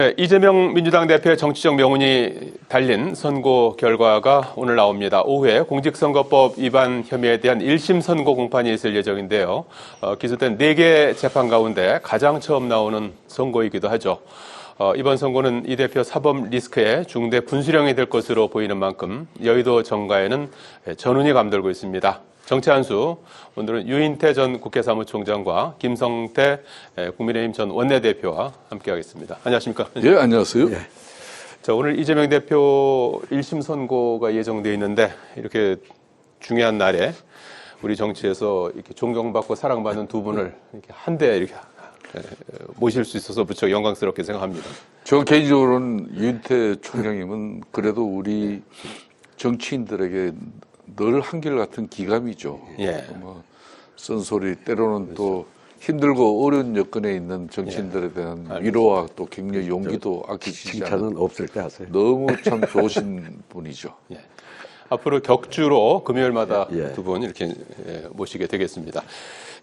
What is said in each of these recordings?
네, 이재명 민주당 대표의 정치적 명운이 달린 선고 결과가 오늘 나옵니다. 오후에 공직선거법 위반 혐의에 대한 1심 선고 공판이 있을 예정인데요. 기소된 4개 재판 가운데 가장 처음 나오는 선고이기도 하죠. 이번 선고는 이 대표 사법 리스크에 중대 분수령이 될 것으로 보이는 만큼 여의도 정가에는 전운이 감돌고 있습니다. 정치 한수, 오늘은 유인태 전 국회 사무총장과 김성태 국민의힘 전 원내대표와 함께하겠습니다. 안녕하십니까? 예, 안녕하세요. 예. 자, 오늘 이재명 대표 1심 선고가 예정되어 있는데 이렇게 중요한 날에 우리 정치에서 이렇게 존경받고 사랑받는 두 분을 이렇게 한데 이렇게 모실 수 있어서 무척 영광스럽게 생각합니다. 저 개인적으로는 유인태 총장님은 그래도 우리 정치인들에게 늘 한결같은 기감이죠. 예. 뭐 쓴소리 때로는 또 힘들고 어려운 여건에 있는 정치인들에 대한 위로와 또 격려, 용기도 아끼시지 않은 칭찬은 없을 때 하세요. 너무 참 좋으신 분이죠. 예. 앞으로 격주로 금요일마다 예. 두 분 이렇게 모시게 되겠습니다.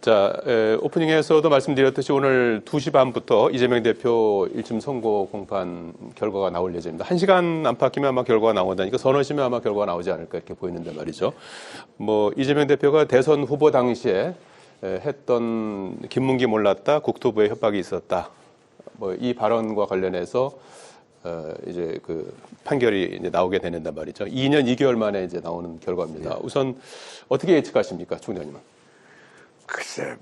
자, 오프닝에서도 말씀드렸듯이 오늘 2시 반부터 이재명 대표 1심 선고 공판 결과가 나올 예정입니다. 1시간 안팎이면 아마 결과가 나온다니까 서너 시면 아마 결과가 나오지 않을까 이렇게 보이는데 말이죠. 뭐 이재명 대표가 대선 후보 당시에 했던 김문기 몰랐다, 국토부의 협박이 있었다. 뭐 이 발언과 관련해서 이제 그 판결이 이제 나오게 되는단 말이죠. 2년 2개월 만에 이제 나오는 결과입니다. 우선 어떻게 예측하십니까, 총장님은? 글쎄,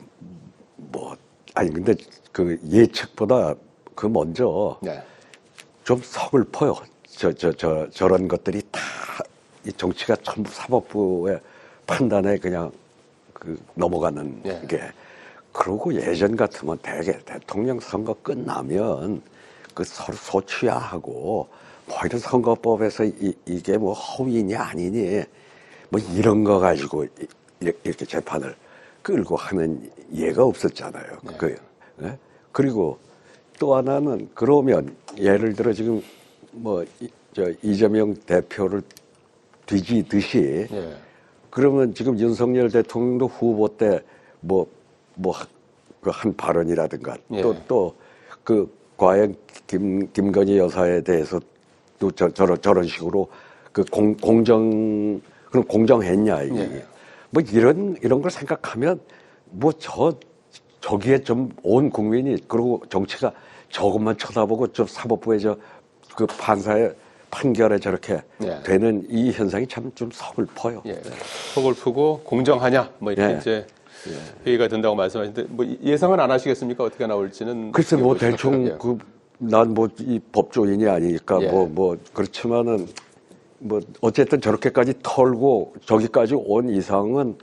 근데 그 예측보다 그 먼저 네. 좀 서글퍼요. 저런 것들이 다 이 정치가 전부 사법부의 판단에 그냥 그 넘어가는 게. 그러고 예전 같으면 대개 대통령 선거 끝나면 그 서로 소취하고 뭐 이런 선거법에서 이게 뭐 허위냐 아니니 뭐 이런 거 가지고 이렇게 재판을 끌고 하는 예가 없었잖아요. 네? 그리고 또 하나는 그러면 예를 들어 지금 뭐 이재명 대표를 뒤지듯이 그러면 지금 윤석열 대통령도 후보 때 그 한 발언이라든가 또 그 과연 김건희 여사에 대해서 또 저런 식으로 그 그럼 공정했냐 이게. 뭐 이런 걸 생각하면 저기에 좀 온 국민이 그리고 정치가 저것만 쳐다보고 저 사법부의 그 판사의 판결에 저렇게 되는 이 현상이 참 좀 서글퍼요. 서글프고 공정하냐 뭐 이렇게 이제 회의가 된다고 말씀하시는데 뭐 예상은 안 하시겠습니까? 어떻게 나올지는. 글쎄 뭐 대충 난 이 법조인이 아니니까 그렇지만은 뭐 어쨌든 저렇게까지 털고 저기까지 온 이상은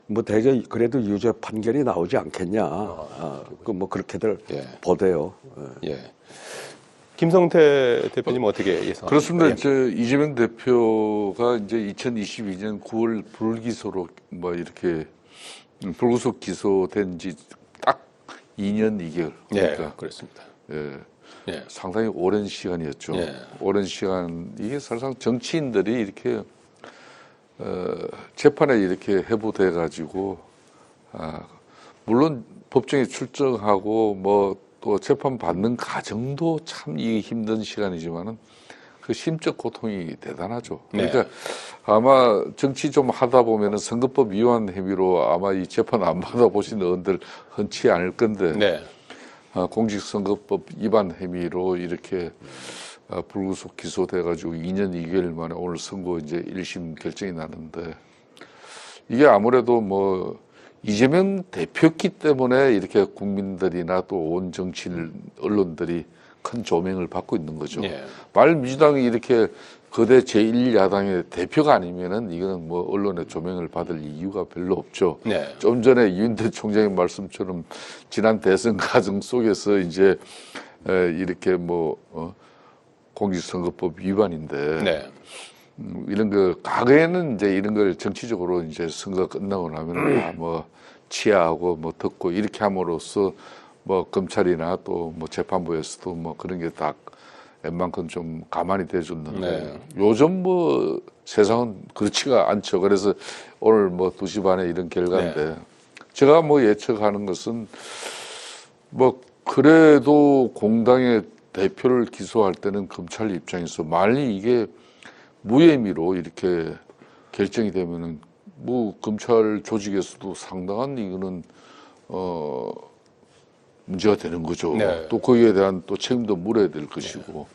뭐 되게 그래도 유죄 판결이 나오지 않겠냐. 뭐 그렇게들 보대요. 김성태 대표님 어떻게 예상하십니까? 그렇습니다. 이재명 대표가 이제 2022년 9월 불기소로 뭐 이렇게 불구속 기소된 지 딱 2년 2개월. 그러니까 그렇습니다. 상당히 오랜 시간이었죠. 오랜 시간, 이게 사실상 정치인들이 이렇게, 재판에 이렇게 해부돼가지고, 물론 법정에 출정하고 뭐 또 재판 받는 과정도 참 이게 힘든 시간이지만은 그 심적 고통이 대단하죠. 그러니까 아마 정치 좀 하다 보면은 선거법 위반 혐의로 아마 이 재판 안 받아보신 의원들 흔치 않을 건데, 공직선거법 위반 혐의로 이렇게 불구속 기소돼가지고 2년 2개월 만에 오늘 선고 이제 1심 결정이 나는데 이게 아무래도 뭐 이재명 대표기 때문에 이렇게 국민들이나 또 온 정치인 언론들이 큰 조명을 받고 있는 거죠. 만일 민주당이 이렇게 거대 제1야당의 대표가 아니면은 이거는 뭐 언론의 조명을 받을 이유가 별로 없죠. 좀 전에 유인태 총장의 말씀처럼 지난 대선 과정 속에서 이제 이렇게 공직선거법 위반인데 이런 거 과거에는 이제 이런 걸 정치적으로 이제 선거 끝나고 나면 뭐 치하하고 뭐 듣고 이렇게 함으로써 뭐 검찰이나 또 뭐 재판부에서도 뭐 그런 게 다 웬만큼 좀 가만히 대줬는데 요즘 뭐 세상은 그렇지가 않죠. 그래서 오늘 뭐 2시 반에 이런 결과인데 제가 뭐 예측하는 것은 뭐 그래도 공당의 대표를 기소할 때는 검찰 입장에서 만약 이게 무혐의로 이렇게 결정이 되면은 뭐 검찰 조직에서도 상당한 이거는 문제가 되는 거죠. 네. 또 거기에 대한 또 책임도 물어야 될 것이고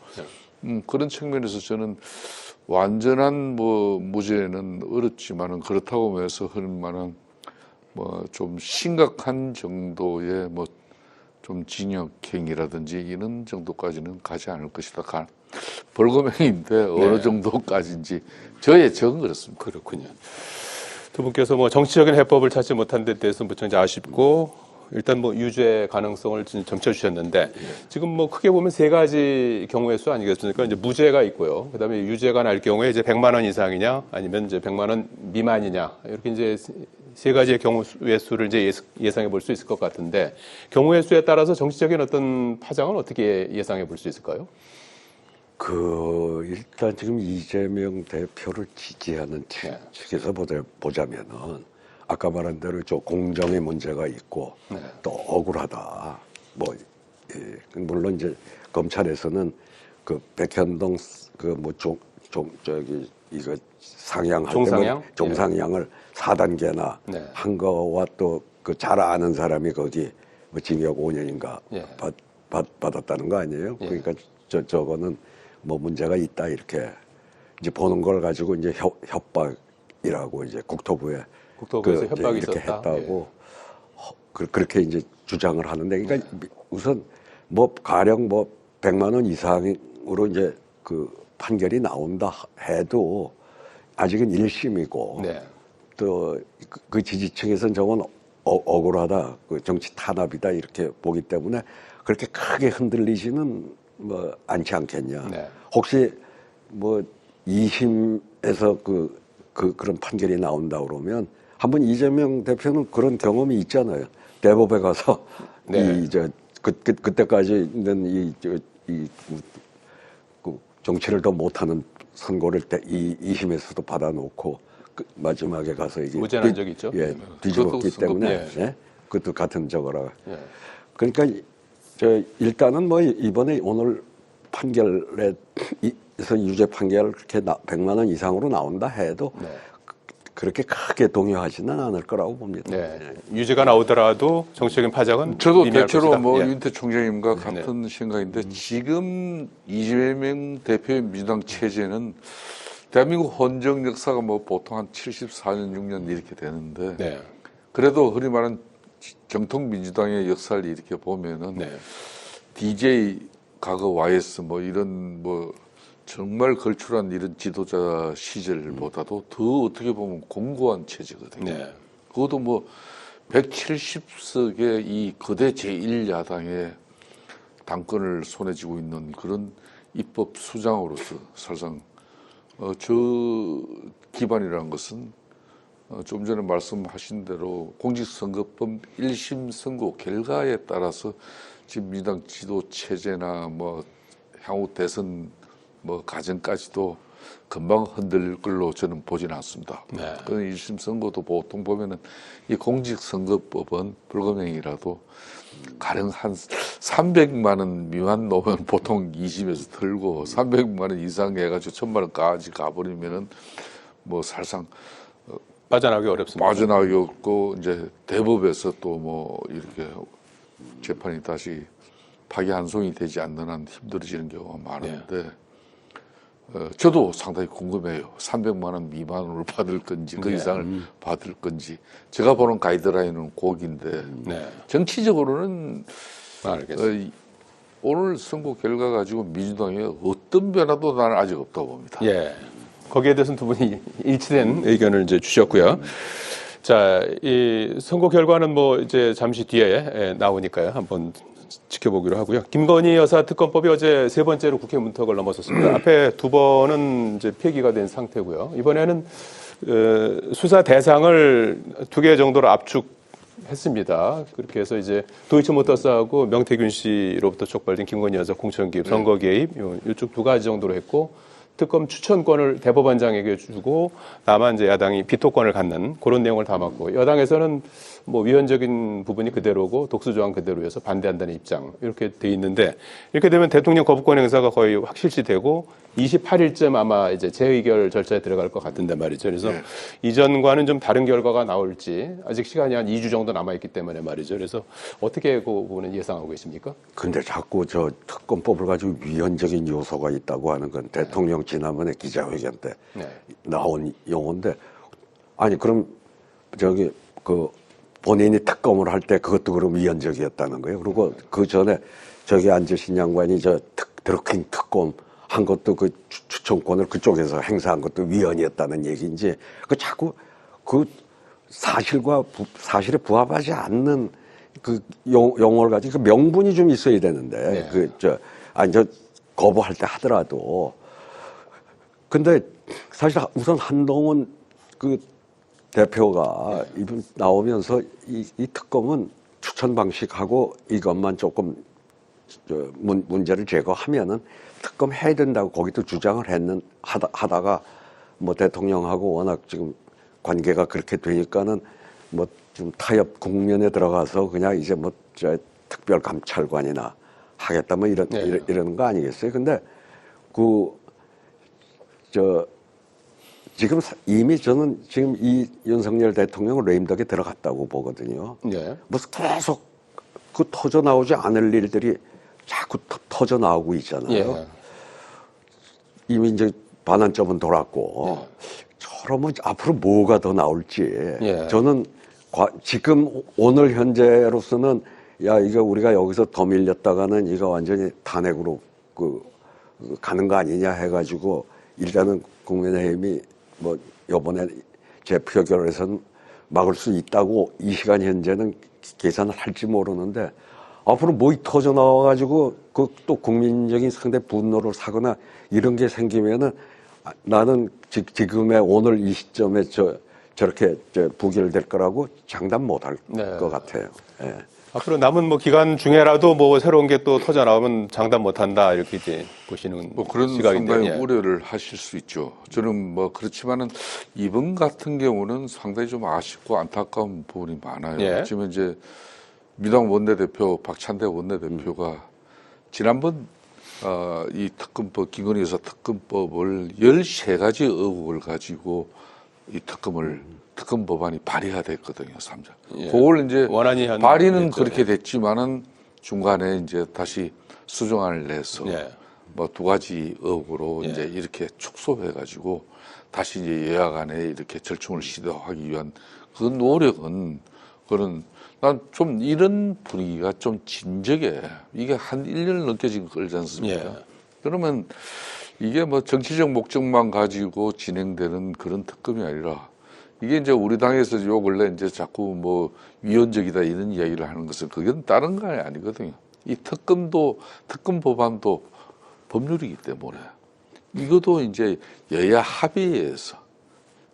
그런 측면에서 저는 완전한 뭐 무죄는 어렵지만은 그렇다고 해서 흔한 만한 뭐 좀 심각한 정도의 뭐 좀 징역행위라든지 이런 정도까지는 가지 않을 것이다. 벌금형인데 어느 정도까지인지 저의 예측은 그렇습니다. 그렇군요. 두 분께서 뭐 정치적인 해법을 찾지 못한 데 대해서 무척 이제 아쉽고 일단 뭐 유죄 가능성을 점쳐주셨는데 지금 뭐 크게 보면 세 가지 경우의 수 아니겠습니까? 이제 무죄가 있고요. 그다음에 유죄가 날 경우에 이제 100만 원 이상이냐 아니면 이제 100만 원 미만이냐 이렇게 이제 세 가지의 경우의 수를 이제 예상해 볼 수 있을 것 같은데 경우의 수에 따라서 정치적인 어떤 파장은 어떻게 예상해 볼 수 있을까요? 일단 지금 이재명 대표를 지지하는 측에서 보자면은 아까 말한 대로 저 공정의 문제가 있고 또 억울하다. 뭐 물론 이제 검찰에서는 그 백현동 저기 이거 상향할 종상향? 때는 종상향을 4단계나 한 거와 또 그 잘 아는 사람이 거기 뭐 징역 5년인가 받았다는 거 아니에요? 그러니까 저거는 뭐 문제가 있다 이렇게 이제 보는 걸 가지고 이제 협박이라고 이제 국토부에서 협박이 이렇게 있었다. 했다고 그렇게 이제 주장을 하는데 그러니까 우선 뭐 가령 뭐 100만 원 이상으로 이제 그 판결이 나온다 해도 아직은 1심이고 또 그 지지층에서는 저건 억울하다, 그 정치 탄압이다 이렇게 보기 때문에 그렇게 크게 흔들리지는 뭐 않지 않겠냐. 혹시 뭐 2심에서 그런 판결이 나온다 그러면 한번 이재명 대표는 그런 경험이 있잖아요. 대법에 가서 그때까지는 정치를 더 못하는 선고를 2심에서도 받아놓고 마지막에 가서 이게 무죄난 적이 있죠. 뒤집었기 때문에 그것도 같은 저거라. 그러니까 일단은 뭐 이번에 오늘 판결에서 유죄 판결 그렇게 100만 원 이상으로 나온다 해도 그렇게 크게 동요하지는 않을 거라고 봅니다. 유죄가 나오더라도 정치적인 파장은 저도 미미할 대체로 것이다. 뭐 윤태 총장님과 같은 생각인데 지금 이재명 대표의 민주당 체제는 대한민국 헌정 역사가 뭐 보통 한 74년, 6년 이렇게 되는데 그래도 흔히 말하는 정통 민주당의 역사를 이렇게 보면은 DJ 과거 YS 뭐 이런 뭐 정말 걸출한 이런 지도자 시절보다도 더 어떻게 보면 공고한 체제거든요. 그것도 뭐 170석의 이 거대 제1야당의 당권을 손에 쥐고 있는 그런 입법 수장으로서 사실상 저 기반이라는 것은 좀 전에 말씀하신 대로 공직선거법 1심 선고 결과에 따라서 지금 민주당 지도 체제나 뭐 향후 대선 뭐 과정까지도 금방 흔들 걸로 저는 보지는 않습니다. 그 1심 선고도 보통 보면은 이 공직선거법은 불금형이라도 가령 한 300만 원 미만 놓으면 보통 2심에서 들고 300만 원 이상 해가지고 1000만 원까지 가버리면은 뭐 사실상 빠져나가기 어렵습니다. 빠져나가기 어렵고 이제 대법에서 또 뭐 이렇게 재판이 다시 파기환송이 되지 않는 한 힘들어지는 경우가 많은데 저도 상당히 궁금해요. 300만 원 미만으로 받을 건지 그 이상을 받을 건지 제가 보는 가이드라인은 거기인데 정치적으로는 오늘 선거 결과 가지고 민주당의 어떤 변화도 나는 아직 없다고 봅니다. 거기에 대해서는 두 분이 일치된 의견을 이제 주셨고요. 자, 이 선거 결과는 뭐 이제 잠시 뒤에 나오니까요. 한번 지켜보기로 하고요. 김건희 여사 특검법이 어제 3번째로 국회 문턱을 넘어섰습니다. 앞에 2번은 이제 폐기가 된 상태고요. 이번에는 수사 대상을 2개 정도로 압축했습니다. 그렇게 해서 이제 도이치모터스하고 명태균 씨로부터 촉발된 김건희 여사 공천 개입, 선거 개입 이쪽 2가지 정도로 했고 특검 추천권을 대법원장에게 주고 다만 이제 야당이 비토권을 갖는 그런 내용을 담았고 여당에서는 뭐 위헌적인 부분이 그대로고 독수조항 그대로여서 반대한다는 입장 이렇게 돼 있는데 이렇게 되면 대통령 거부권 행사가 거의 확실시되고 28일쯤 아마 이제 재의결 절차에 들어갈 것 같은데 말이죠. 그래서 이전과는 좀 다른 결과가 나올지 아직 시간이 한 2주 정도 남아있기 때문에 말이죠. 그래서 어떻게 그 부분은 예상하고 계십니까? 근데 자꾸 저 특검법을 가지고 위헌적인 요소가 있다고 하는 건 대통령 지난번에 기자회견 때 나온 용어인데 아니 그럼 저기 그 본인이 특검을 할 때 그것도 그럼 위헌적이었다는 거예요. 그리고 그 전에 저기 앉으신 양반이 저 드루킹 특검 한 것도 그 추천권을 그쪽에서 행사한 것도 위헌이었다는 얘기인지 그 자꾸 그 사실에 부합하지 않는 그 용어를 가지고 그 명분이 좀 있어야 되는데 저 거부할 때 하더라도 근데 사실 우선 한동훈 그 대표가 이분 나오면서 이 특검은 추천 방식하고 이것만 조금 문제를 제거하면은 특검 해야 된다고 거기도 주장을 하다가 뭐 대통령하고 워낙 지금 관계가 그렇게 되니까는 뭐 좀 타협 국면에 들어가서 그냥 이제 뭐 저 특별 감찰관이나 하겠다 뭐 이러는 거 아니겠어요? 근데 지금 이미 저는 지금 이 윤석열 대통령은 레임덕에 들어갔다고 보거든요. 무슨 계속 그 터져 나오지 않을 일들이 자꾸 터져 나오고 있잖아요. 이미 이제 반환점은 돌았고 저러면 앞으로 뭐가 더 나올지 저는 지금 오늘 현재로서는 야 이거 우리가 여기서 더 밀렸다가는 이거 완전히 탄핵으로 가는 거 아니냐 해가지고 일단은 국민의힘이 뭐 이번에 재표결에서는 막을 수 있다고 이 시간 현재는 계산을 할지 모르는데 앞으로 뭐 터져 나와가지고 또 국민적인 상대 분노를 사거나 이런 게 생기면은 나는 지금의 오늘 이 시점에 저렇게 부결될 거라고 장담 못할 것 같아요. 앞으로 남은 뭐 기간 중에라도 뭐 새로운 게 또 터져 나오면 장담 못한다 이렇게 이제 보시는 뭐 그런 시각인데 상당히 우려를 하실 수 있죠. 저는 뭐 그렇지만은 이번 같은 경우는 상당히 좀 아쉽고 안타까운 부분이 많아요. 지금 이제 민주당 원내대표 박찬대 원내대표가 지난번 이 특검법 김건희 여사 특검법을 13가지 의혹을 가지고 이 특검 법안이 발의가 됐거든요, 3자. 그걸 이제 원안이 발의는 그렇게 됐지만은 중간에 이제 다시 수정안을 내서 뭐 2가지 의혹으로 이제 이렇게 축소해가지고 다시 이제 여야 간에 이렇게 절충을 시도하기 위한 그 노력은 난 좀 이런 분위기가 좀 진적에 이게 한 1년 넘게 지금 걸지 않습니까? 그러면 이게 뭐 정치적 목적만 가지고 진행되는 그런 특검이 아니라 이게 이제 우리 당에서 요 근래 이제 자꾸 뭐 위헌적이다 이런 이야기를 하는 것은 그건 다른 거 아니거든요. 이 특검 법안도 법률이기 때문에 이것도 이제 여야 합의에서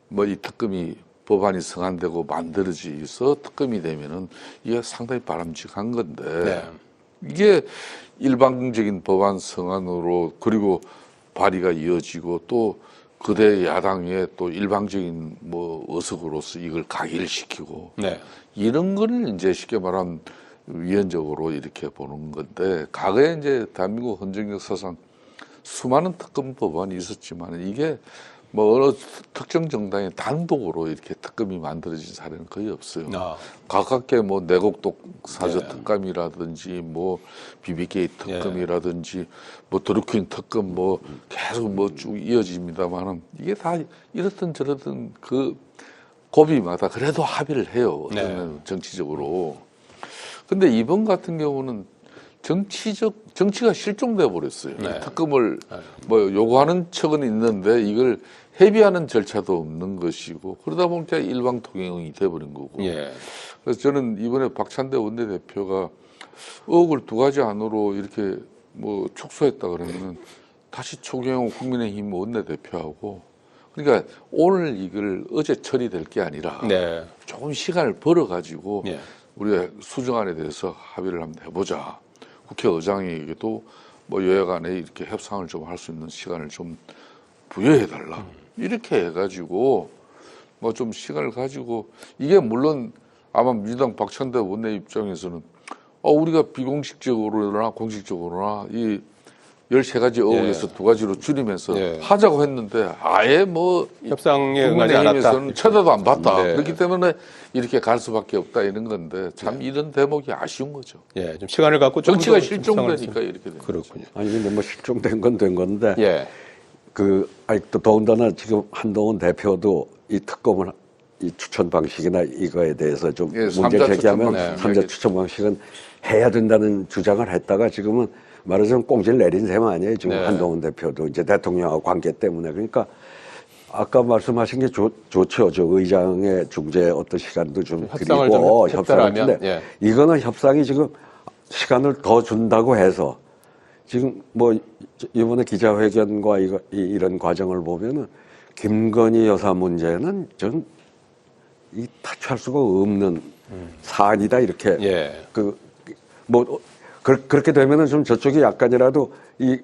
뭐 이 특검이 법안이 성안되고 만들어져서 특검이 되면은 이게 상당히 바람직한 건데 이게 일방적인 법안 성안으로 그리고 발의가 이어지고 또 그대 야당의 또 일방적인 뭐 의석으로서 이걸 가결시키고 이런 거를 이제 쉽게 말하면 위헌적으로 이렇게 보는 건데 과거에 이제 대한민국 헌정 역사상 수많은 특검 법안이 있었지만 이게 뭐 어느 특정 정당의 단독으로 이렇게 특검이 만들어진 사례는 거의 없어요. 가깝게 뭐 내곡 독사저 특검이라든지 뭐 BBK 특검이라든지 뭐 드루킹 특검 뭐 계속 뭐 쭉 이어집니다만은 이게 다 이렇든 저렇든 그 고비마다 그래도 합의를 해요. 어떤 정치적으로. 근데 이번 같은 경우는 정치가 실종돼 버렸어요. 특검을 뭐 요구하는 척은 있는데 이걸 협의하는 절차도 없는 것이고 그러다 보니까 일방통행이 돼버린 거고. 그래서 저는 이번에 박찬대 원내대표가 의혹을 2가지 안으로 이렇게 뭐 축소했다 그러면은 다시 초경호 국민의힘 원내대표하고 그러니까 오늘 이걸 어제 처리될 게 아니라 조금 시간을 벌어가지고 우리가 수정안에 대해서 합의를 한번 해보자. 국회의장에게도 뭐 여야 간에 이렇게 협상을 좀 할 수 있는 시간을 좀 부여해달라. 이렇게 해가지고 뭐 좀 시간을 가지고 이게 물론 아마 민주당 박찬대 원내 입장에서는 우리가 비공식적으로나 공식적으로나 이 13가지 의혹에서 2가지로 줄이면서 하자고 했는데 아예 뭐 협상에 응하지 않았다. 국민의힘에서는 쳐다도 안 봤다. 네. 그렇기 때문에 이렇게 갈 수밖에 없다 이런 건데 참 이런 대목이 아쉬운 거죠. 예, 좀 시간을 갖고 정치가 조금 더 실종되니까 이렇게 되는 거죠. 그렇군요. 아니 근데 뭐 실종된 건 된 건데 예. 또 더군다나 지금 한동훈 대표도 이 특검을 이 추천 방식이나 이거에 대해서 좀 예, 문제 삼자 제기하면 추천 방식. 삼자 추천 방식은 해야 된다는 주장을 했다가 지금은 말하자면 꽁지를 내린 셈 아니에요. 지금 네. 한동훈 대표도 이제 대통령하고 관계 때문에. 그러니까 아까 말씀하신 게 좋죠. 저 의장의 중재 어떤 시간도 좀 협상을 드리고 좀 협상을 했더라면, 했는데 예. 이거는 협상이 지금 시간을 더 준다고 해서 지금 뭐 이번에 기자회견과 이런 과정을 보면은 김건희 여사 문제는 전 이 타치할 수가 없는 사안이다 이렇게 예. 그렇게 되면은 좀 저쪽이 약간이라도 이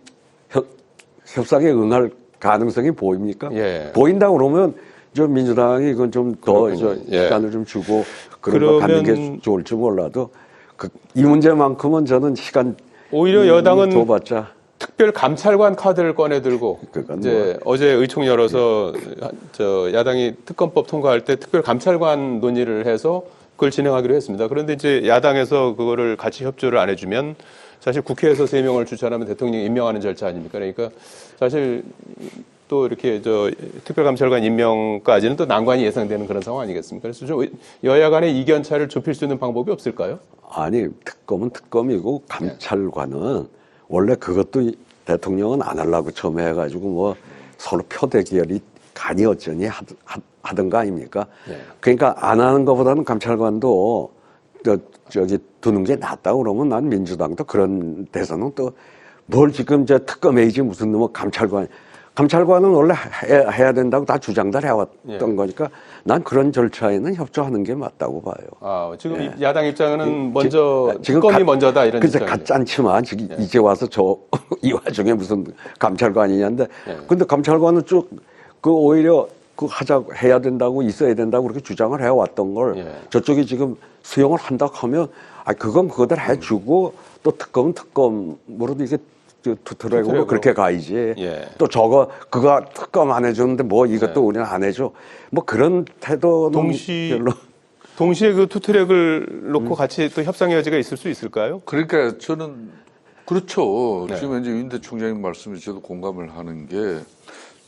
협상에 응할 가능성이 보입니까? 예. 보인다 그러면 저 민주당이 이건 좀 더 그렇군요. 예. 시간을 좀 주고 그런 거 갖는 게 좋을지 몰라도 이 문제만큼은 저는 시간 오히려 여당은 줘봤자 특별 감찰관 카드를 꺼내 들고 그건 이제 어제 의총 열어서 저 야당이 특검법 통과할 때 특별 감찰관 논의를 해서 그걸 진행하기로 했습니다. 그런데 이제 야당에서 그거를 같이 협조를 안 해주면 사실 국회에서 3명을 추천하면 대통령이 임명하는 절차 아닙니까? 그러니까 사실 또 이렇게 저 특별감찰관 임명까지는 또 난관이 예상되는 그런 상황 아니겠습니까? 그래서 좀 여야 간의 이견차를 좁힐 수 있는 방법이 없을까요? 아니 특검은 특검이고 감찰관은 원래 그것도 대통령은 안 하려고 처음에 해가지고 뭐 서로 표대결이 간이 어쩌니 하던 거 아닙니까? 네. 그러니까 안 하는 것보다는 감찰관도 저기 두는 게 낫다고 그러면 난 민주당도 그런 데서는 또 뭘 지금 저 특검이지 무슨 뭐 감찰관은 원래 해야 된다고 다 주장들 해왔던 거니까 난 그런 절차에는 협조하는 게 맞다고 봐요. 지금 야당 입장은 먼저 특검이 먼저다 이런 그래서 입장이죠. 같지 않지만 이제 와서 이 와중에 무슨 감찰관이냐인데 근데 감찰관은 쭉 오히려 해야 된다고 있어야 된다고 그렇게 주장을 해왔던 걸 저쪽이 지금 수용을 한다고 하면 그건 그거대로 해주고 또 특검은 특검으로도 이게 투트랙으로 그렇게 가야지. 또 그거 특검 안 해줬는데 뭐 이것도 우리는 안 해줘. 뭐 그런 태도는 별로. 동시에 그 투트랙을 놓고 같이 또 협상의 여지가 있을 수 있을까요? 그러니까 저는 그렇죠. 지금 현재 윤 대총장님 말씀에 저도 공감을 하는 게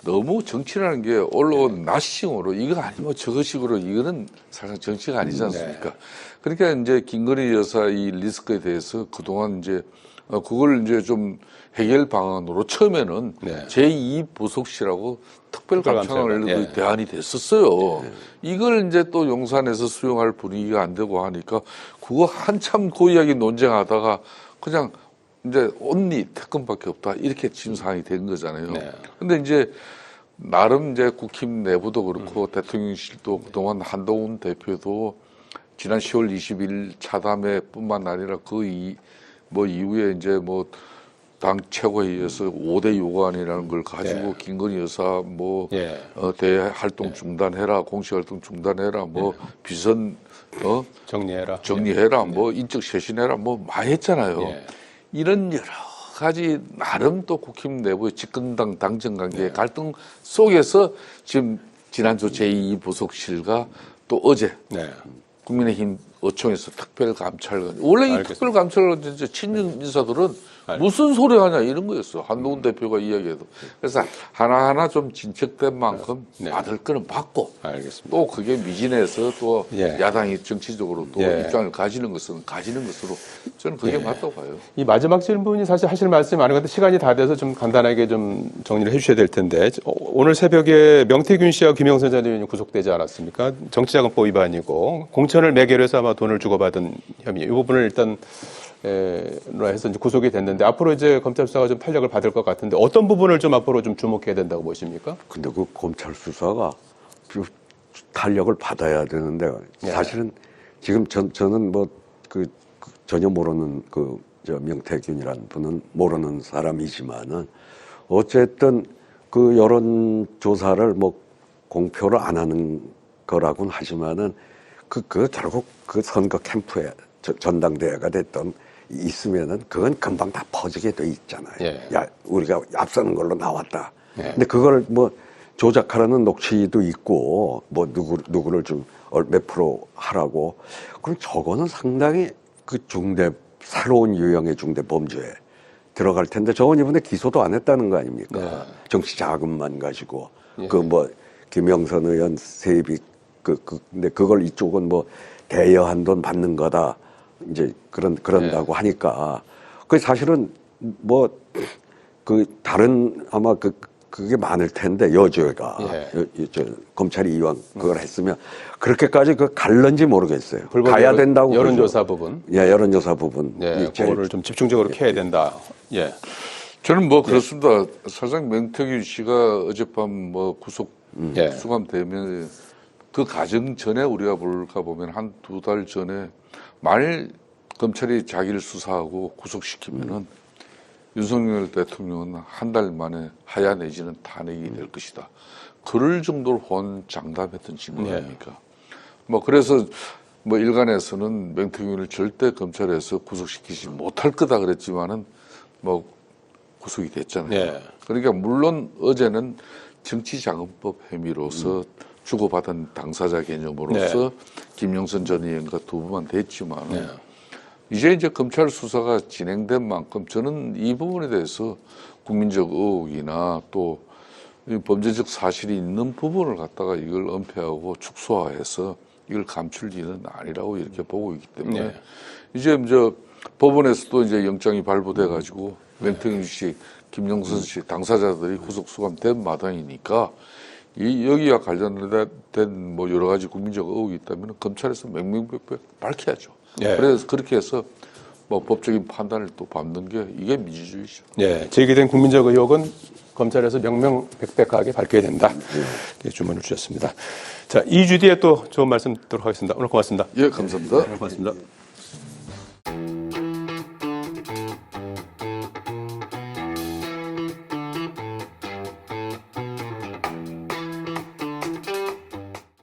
너무 정치라는 게 언론 나싱으로 이거 아니면 저것식으로 이거는 사실 정치가 아니지 않습니까? 그러니까 이제 김건희 여사 이 리스크에 대해서 그동안 이제 그걸 이제 좀 해결 방안으로 처음에는 제2 보석시라고 특별감찰관을 대안이 됐었어요. 이걸 이제 또 용산에서 수용할 분위기가 안 되고 하니까 그거 한참 그 이야기 논쟁하다가 그냥 이제 언니 특검밖에 없다 이렇게 지금 상황이 된 거잖아요. 근데 이제 나름 이제 국힘 내부도 그렇고 대통령실도 그동안 한동훈 대표도 지난 10월 20일 차담회뿐만 아니라 뭐 이후에 이제 뭐 당 최고회의에서 5대 요구안이라는 걸 가지고 김건희 여사 뭐 대외 활동 중단해라, 공식 활동 중단해라, 뭐 비선 정리해라, 뭐 인적 쇄신해라, 뭐 많이 했잖아요. 이런 여러 가지 나름 또 국힘 내부의 집권당 당정 관계의 갈등 속에서 지금 지난주 제2 보석실과 또 어제 국민의힘 어총에서 특별감찰관 원래 이 특별감찰관 진짜 친윤 인사들은 무슨 소리 하냐 이런 거였어. 한동훈 대표가 이야기해도. 그래서 하나하나 좀 진척된 만큼 받을 거는 받고 또 그게 미진해서 또 야당이 정치적으로 또 입장을 가지는 것으로 저는 그게 맞다고 봐요. 이 마지막 질문이 사실 하실 말씀이 많은 건데 시간이 다 돼서 좀 간단하게 좀 정리를 해주셔야 될 텐데 오늘 새벽에 명태균 씨와 김영선 전 의원이 구속되지 않았습니까? 정치자금법 위반이고 공천을 매개로 해서 아마 돈을 주고받은 혐의 이 부분을 일단 해서 이제 구속이 됐는데 앞으로 이제 검찰 수사가 좀 탄력을 받을 것 같은데 어떤 부분을 좀 앞으로 좀 주목해야 된다고 보십니까? 근데 그 검찰 수사가 탄력을 받아야 되는데 사실은 지금 저는 뭐 전혀 모르는 저 명태균이라는 분은 모르는 사람이지만은 어쨌든 그 여론조사를 뭐 공표를 안 하는 거라고는 하지만은 그 결국 그 선거 캠프에 전당대회가 됐던 있으면은 그건 금방 다 퍼지게 돼 있잖아요. 예. 야, 우리가 앞서는 걸로 나왔다. 예. 근데 그걸 뭐 조작하라는 녹취도 있고 뭐 누구를 좀 몇 프로 하라고. 그럼 저거는 상당히 그 새로운 유형의 중대 범죄에 들어갈 텐데 저건 이번에 기소도 안 했다는 거 아닙니까? 네. 정치 자금만 가지고 예. 그 뭐 김영선 의원 세입이 근데 그걸 이쪽은 뭐 대여한 돈 받는 거다 이제 그런다고 하니까 그 사실은 뭐 그 다른 아마 그게 많을 텐데 여죄가 검찰이 이왕 그걸 했으면 그렇게까지 갈런지 모르겠어요. 가야 된다고 여론조사 부분. 예, 여론조사 부분. 예, 그거를 좀 집중적으로 캐야 된다. 예. 저는 뭐 그렇습니다. 사실상 명태균 씨가 어젯밤 뭐 구속 수감되면 그 과정 전에 우리가 볼까 보면 한 2달 전에 만일 검찰이 자기를 수사하고 구속시키면은 윤석열 대통령은 한 달 만에 하야 내지는 탄핵이 될 것이다. 그럴 정도로 호언장담했던 친구 아닙니까? 뭐 그래서 뭐 일간에서는 명태균을 절대 검찰에서 구속시키지 못할 거다 그랬지만은 뭐 구속이 됐잖아요. 예. 그러니까 물론 어제는 정치자금법 혐의로서 주고받은 당사자 개념으로서 김영선 전 의원과 두 번만 됐지만 이제 검찰 수사가 진행된 만큼 저는 이 부분에 대해서 국민적 의혹이나 또 범죄적 사실이 있는 부분을 갖다가 이걸 은폐하고 축소화해서 이걸 감출 일은 아니라고 이렇게 보고 있기 때문에 이제 법원에서도 이제 영장이 발부돼 가지고 명태균 씨, 김영선 씨 당사자들이 구속 수감된 마당이니까 여기와 관련된 뭐 여러 가지 국민적 의혹이 있다면 검찰에서 명명백백 밝혀야죠. 그래서 그렇게 해서 뭐 법적인 판단을 또 받는 게 이게 민주주의죠. 예, 제기된 국민적 의혹은 검찰에서 명명백백하게 밝혀야 된다. 이렇게 주문을 주셨습니다. 자, 2주 뒤에 또 좋은 말씀 듣도록 하겠습니다. 오늘 고맙습니다. 예, 감사합니다. 고맙습니다.